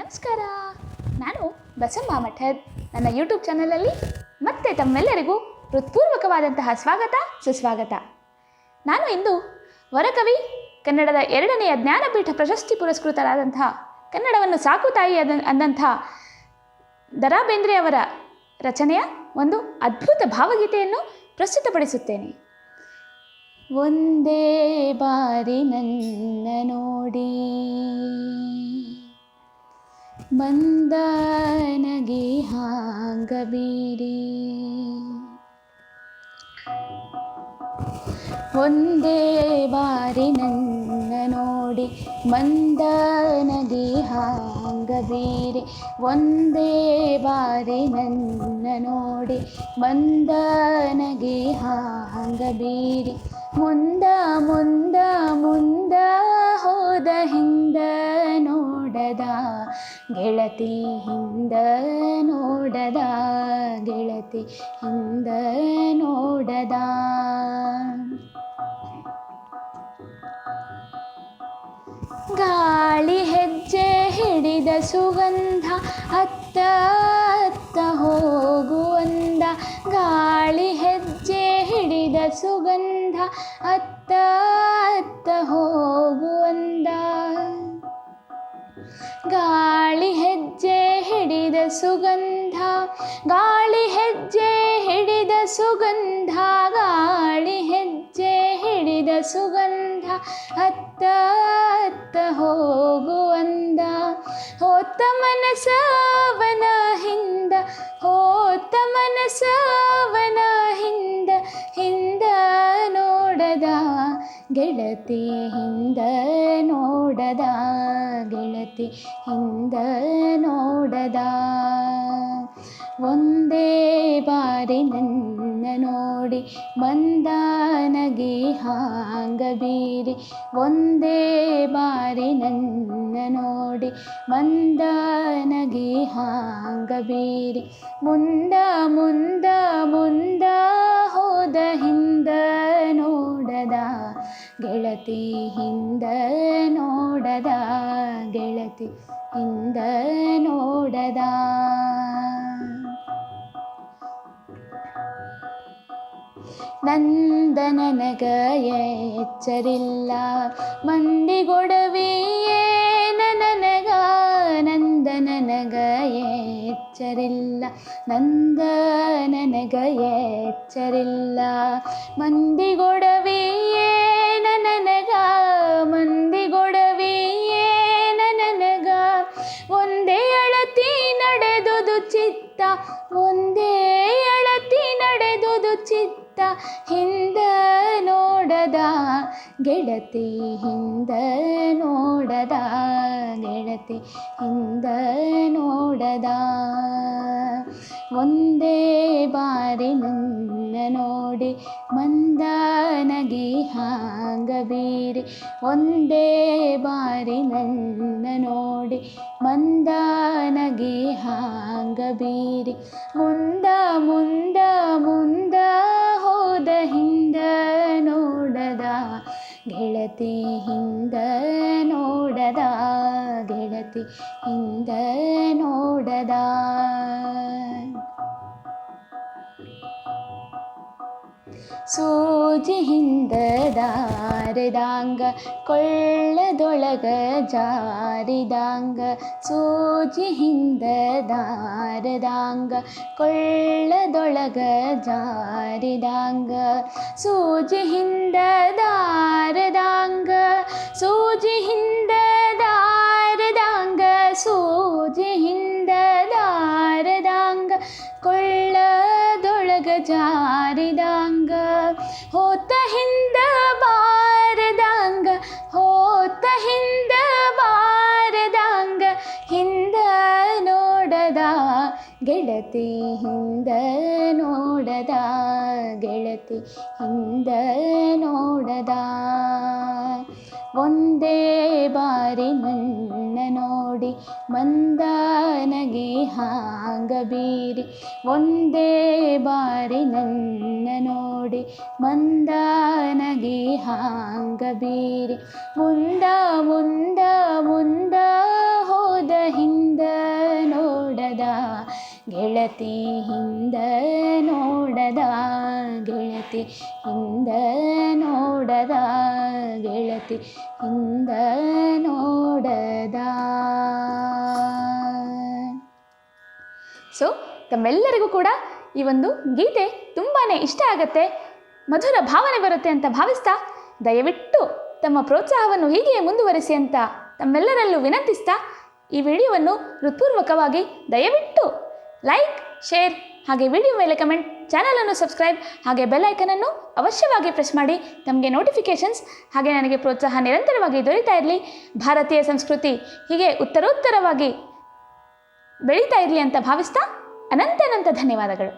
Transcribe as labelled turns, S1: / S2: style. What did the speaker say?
S1: ನಮಸ್ಕಾರ. ನಾನು ಬಸಮ್ಮ ಮಠದ್. ನನ್ನ ಯೂಟ್ಯೂಬ್ ಚಾನಲಲ್ಲಿ ಮತ್ತೆ ತಮ್ಮೆಲ್ಲರಿಗೂ ಹೃತ್ಪೂರ್ವಕವಾದಂತಹ ಸ್ವಾಗತ ಸುಸ್ವಾಗತ. ನಾನು ಇಂದು ವರಕವಿ, ಕನ್ನಡದ 2ನೇ ಜ್ಞಾನಪೀಠ ಪ್ರಶಸ್ತಿ ಪುರಸ್ಕೃತರಾದಂತಹ, ಕನ್ನಡವನ್ನು ಸಾಕು ತಾಯಿ ಅಂದಂಥ ದ.ರಾ. ಬೇಂದ್ರೆ ಅವರ ರಚನೆಯ ಒಂದು ಅದ್ಭುತ ಭಾವಗೀತೆಯನ್ನು ಪ್ರಸ್ತುತಪಡಿಸುತ್ತೇನೆ. ಒಂದೇ ಬಾರಿ ನನ್ನ ನೋಡಿ ಮಂದನಗೆ ಹಾಂಗಬೀರಿ, ಒಂದೇ ಬಾರಿ ನನ್ನ ನೋಡಿ ಮಂದನಗೆ ಹಾಂಗಬೀರಿ, ಒಂದೇ ಬಾರಿ ನನ್ನ ನೋಡಿ ಮಂದನಗೆ ಹಾಂಗಬೀರಿ, ಮುಂದ ಮುಂದ ಮುಂದ ಹೋದ ಹಿಂದ ನೋಡದ ಗೆಳತಿ, ಹಿಂದ ನೋಡದ ಗೆಳತಿ, ಹಿಂದ ನೋಡದ. ಗಾಳಿ ಹೆಜ್ಜೆ ಹಿಡಿದ ಸುಗಂಧ ಅತ್ತ ಅತ್ತ ಹೋಗುವಂದ, ಗಾಳಿ ಹೆಜ್ಜೆ ಹಿಡಿದ ಸುಗಂಧ ಅತ್ತ ಅತ್ತ ಹೋಗುವಂದ, ಗಾಳಿ ಹೆಜ್ಜೆ ಹಿಡಿದ ಸುಗಂಧ, ಗಾಳಿ ಹೆಜ್ಜೆ ಹಿಡಿದ ಸುಗಂಧ, ಗಾಳಿ ಹೆಜ್ಜೆ ಹಿಡಿದ ಸುಗಂಧ ಅತ್ತ ಅತ್ತ ಹೋಗುವಂದ, ಹೋತ ಮನಸವನ ಹಿಂದ, ಹೋತ ಮನಸವನ ಹಿಂದ, ಹಿಂದ ನೋಡದ ಗೆಳತಿ, ಹಿಂದ ನೋಡದ ಗೆಳತಿ, ಹಿಂದ ನೋಡದ. ಒಂದೇ ಬಾರಿ ನನ್ನ ನೋಡಿ ಮಂದನಗೆ ಹಾಂಗಬೀರಿ, ಒಂದೇ ಬಾರಿ ನನ್ನ ನೋಡಿ ಮಂದನಗೆ ಹಾಂಗಬೀರಿ, ಮುಂದ ಮುಂದ ಮುಂದ ಹೋದ ಹಿಂದ ನೋಡದ ಗೆಳತಿ, ಹಿಂದ ನೋಡದ ಗೆಳತಿ, ಹಿಂದ ನೋಡದ. ನಂದನನಗ ಎಚ್ಚರಿಲ್ಲ ಮಂದಿಗೊಡವಿಯೇ ನನಗ, ನಂದನನಗ ಎಚ್ಚರಿಲ್ಲ ನಂದನನಗ ಎಚ್ಚರಿಲ್ಲ ಮಂದಿಗೊಡವಿಯೇ ನನಗ, ಮಂದಿಗೊಡವಿಯೇ ನನಗ. ಒಂದೇ ಅಳತಿ ನಡೆದುದು ಚಿತ್ತ, ಒಂದೇ ಅಳತಿ ನಡೆದುದು ಚಿತ್ತ, ಹಿಂದ ನೋಡದ ಗೆಳತಿ, ಹಿಂದ ನೋಡದ ಗೆಳತಿ, ಹಿಂದ ನೋಡದ. ಒಂದೇ ಬಾರಿ ನನ್ನ ನೋಡಿ ಮಂದನಗೆ ಹಾಂಗಬೀರಿ, ಒಂದೇ ಬಾರಿ ನನ್ನ ನೋಡಿ ಮಂದನಗೆ ಹಾಂಗಬೀರಿ, ಮುಂದ ಮುಂದ ಮುಂದ ಹೋದ ಹಿಂದ ನೋಡದ ಗೆಳತಿ, ಹಿಂದ ನೋಡದ ಗೆಳತಿ, ಹಿಂದ ನೋಡದ. ಸೂಜಿ ಹಿಂದ ದಾರದಾಂಗ ಕೊಳ್ಳದೊಳಗ ಜಾರಿದಾಂಗ, ಸೂಜಿ ಹಿಂದ ದಾರದಾಂಗ ಕೊಳ್ಳದೊಳಗ ಜಾರಿದಾಂಗ, ಸೂಜಿ ಹಿಂದ ದಾರದಾಂಗ, ಸೂಜಿ ಹಿಂದ ದಾರದಾಂಗ, ಸೂಜಿ ಹಿಂದ ದಾರದಾಂಗ ಕೊಳ್ಳದೊಳಗ ಜಾರಿದಾಂಗ, ಹೋತ ಹಿಂದ ಬಾರದಾಂಗ, ಹೋತ ಹಿಂದ ಬಾರದಾಂಗ, ಹಿಂದ ನೋಡದ ಗೆಳತಿ, ಹಿಂದ ನೋಡದ ಗೆಳತಿ, ಹಿಂದ ನೋಡದ. ಒಂದೇ ಬಾರಿ ನನ್ನ ನೋಡಿ ಮಂದನಗೆ ಹಾಂಗಬೀರಿ, ಒಂದೇ ಬಾರಿ ನನ್ನ ನೋಡಿ ಮಂದನಗೆ ಹಾಂಗಬೀರಿ, ಮುಂದ ಮುಂದ ಮುಂದ ಹೋದ ಹಿಂದ ಗೆಳತಿ ಹಿಂದ ನೋಡದ ಗೆಳತಿ ಹಿಂದ ನೋಡದ ಗೆಳತಿ ಹಿಂದ ನೋಡದ. ಸೊ ತಮ್ಮೆಲ್ಲರಿಗೂ ಕೂಡ ಈ ಒಂದು ಗೀತೆ ತುಂಬಾ ಇಷ್ಟ ಆಗುತ್ತೆ, ಮಧುರ ಭಾವನೆ ಬರುತ್ತೆ ಅಂತ ಭಾವಿಸ್ತಾ ದಯವಿಟ್ಟು ತಮ್ಮ ಪ್ರೋತ್ಸಾಹವನ್ನು ಹೀಗೆಯೇ ಮುಂದುವರಿಸಿ ಅಂತ ತಮ್ಮೆಲ್ಲರಲ್ಲೂ ವಿನಂತಿಸ್ತಾ ಈ ವಿಡಿಯೋವನ್ನು ಹೃತ್ಪೂರ್ವಕವಾಗಿ ದಯವಿಟ್ಟು ಲೈಕ್, ಶೇರ್, ಹಾಗೆ ವಿಡಿಯೋ ಮೇಲೆ ಕಮೆಂಟ್, ಚಾನಲನ್ನು ಸಬ್ಸ್ಕ್ರೈಬ್, ಹಾಗೆ ಬೆಲ್ ಐಕನನ್ನು ಅವಶ್ಯವಾಗಿ ಪ್ರೆಸ್ ಮಾಡಿ. ತಮಗೆ ನೋಟಿಫಿಕೇಷನ್ಸ್ ಹಾಗೆ ನನಗೆ ಪ್ರೋತ್ಸಾಹ ನಿರಂತರವಾಗಿ ದೊರೀತಾ ಇರಲಿ. ಭಾರತೀಯ ಸಂಸ್ಕೃತಿ ಹೀಗೆ ಉತ್ತರೋತ್ತರವಾಗಿ ಬೆಳೀತಾ ಇರಲಿ ಅಂತ ಭಾವಿಸ್ತಾ ಅನಂತ ಧನ್ಯವಾದಗಳು.